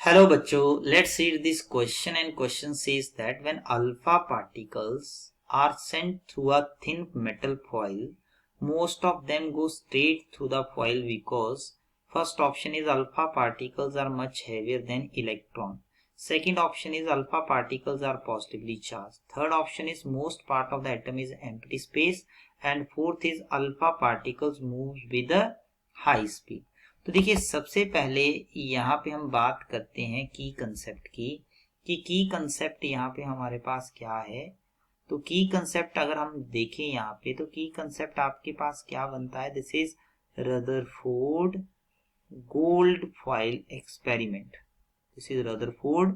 Hello बच्चों, let's read this question and question says that when alpha particles are sent through a thin metal foil, most of them go straight through the foil because first option is alpha particles are much heavier than electron. Second option is alpha particles are positively charged. Third option is most part of the atom is empty space and fourth is alpha particles moves with a high speed. तो देखिए सबसे पहले यहाँ पे हम बात करते हैं की कंसेप्ट की कि की कंसेप्ट यहाँ पे हमारे पास क्या है। तो की कंसेप्ट अगर हम देखें यहाँ पे तो की कंसेप्ट आपके पास क्या बनता है, this is Rutherford gold foil experiment. This is Rutherford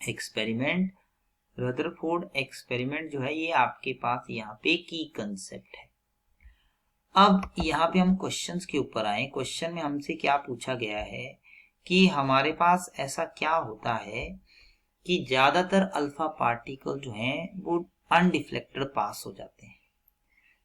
experiment. Rutherford experiment जो है ये आपके पास यहाँ पे की कंसेप्ट है। अब यहाँ पे हम क्वेश्चंस के ऊपर आए। क्वेश्चन में हमसे क्या पूछा गया है कि हमारे पास ऐसा क्या होता है कि ज्यादातर अल्फा पार्टिकल जो हैं वो अनडिफ्लेक्टेड पास हो जाते हैं।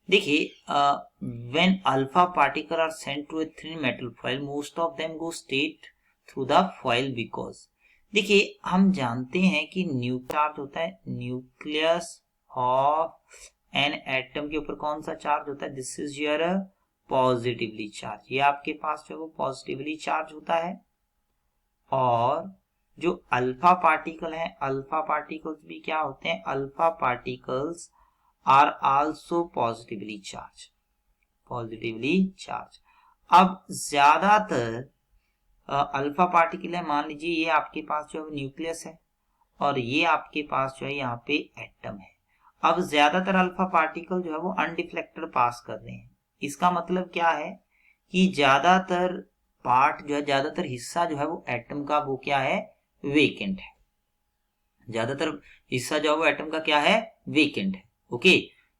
देखिए when alpha particle are sent to a thin metal foil most of them go straight through the foil because देखिए हम जानते हैं कि चार्ज होता है न्यूक्लियस ऑफ एन एटम के ऊपर कौन सा चार्ज होता है, this is your positively charge. ये आपके पास जो है वो पॉजिटिवली चार्ज होता है और जो अल्फा पार्टिकल है अल्फा पार्टिकल्स भी क्या होते हैं, alpha particles are also positively charge, positively charge. अब ज्यादातर अल्फा पार्टिकल है, मान लीजिए ये आपके पास जो है न्यूक्लियस है और ये आपके पास जो है यहाँ पे एटम है। अब ज्यादातर अल्फा पार्टिकल जो है वो अनडिफ्लेक्टेड पास कर रहे हैं। इसका मतलब क्या है कि ज्यादातर पार्ट जो है ज्यादातर हिस्सा जो है वो एटम का वो क्या है, वेकेंट है। ज्यादातर हिस्सा जो है वो एटम का क्या है, वेकेंट है। ओके,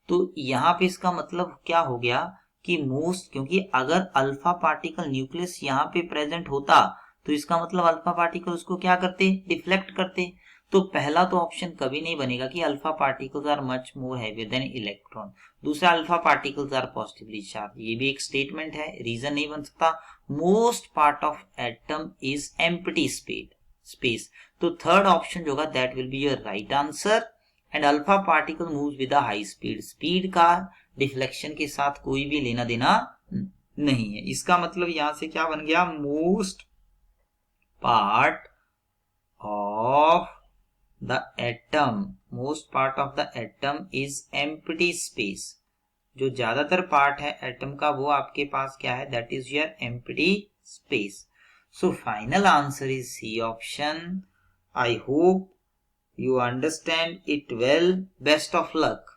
तो यहाँ पे इसका मतलब क्या हो गया कि मोस्ट, क्योंकि अगर अल्फा पार्टिकल न्यूक्लियस यहाँ पे प्रेजेंट होता तो इसका मतलब अल्फा पार्टिकल उसको क्या करते, डिफ्लेक्ट करते। तो पहला तो ऑप्शन कभी नहीं बनेगा कि alpha particles are much more heavy than electron. दूसरा alpha particles are positively charge, ये भी एक स्टेटमेंट है, रीजन नहीं बन सकता। Most part of atom is empty space. तो थर्ड ऑप्शन जो होगा that will be your right answer. And alpha particle moves with a high speed, speed का डिफ्लेक्शन के साथ कोई भी लेना देना नहीं है। इसका मतलब यहां से क्या बन गया, most part of the atom, most part of the atom is empty space। जो ज्यादातर पार्ट है एटम का वो आपके पास क्या है, that is your empty space। So final answer is C option। I hope you understand it well। Best of luck।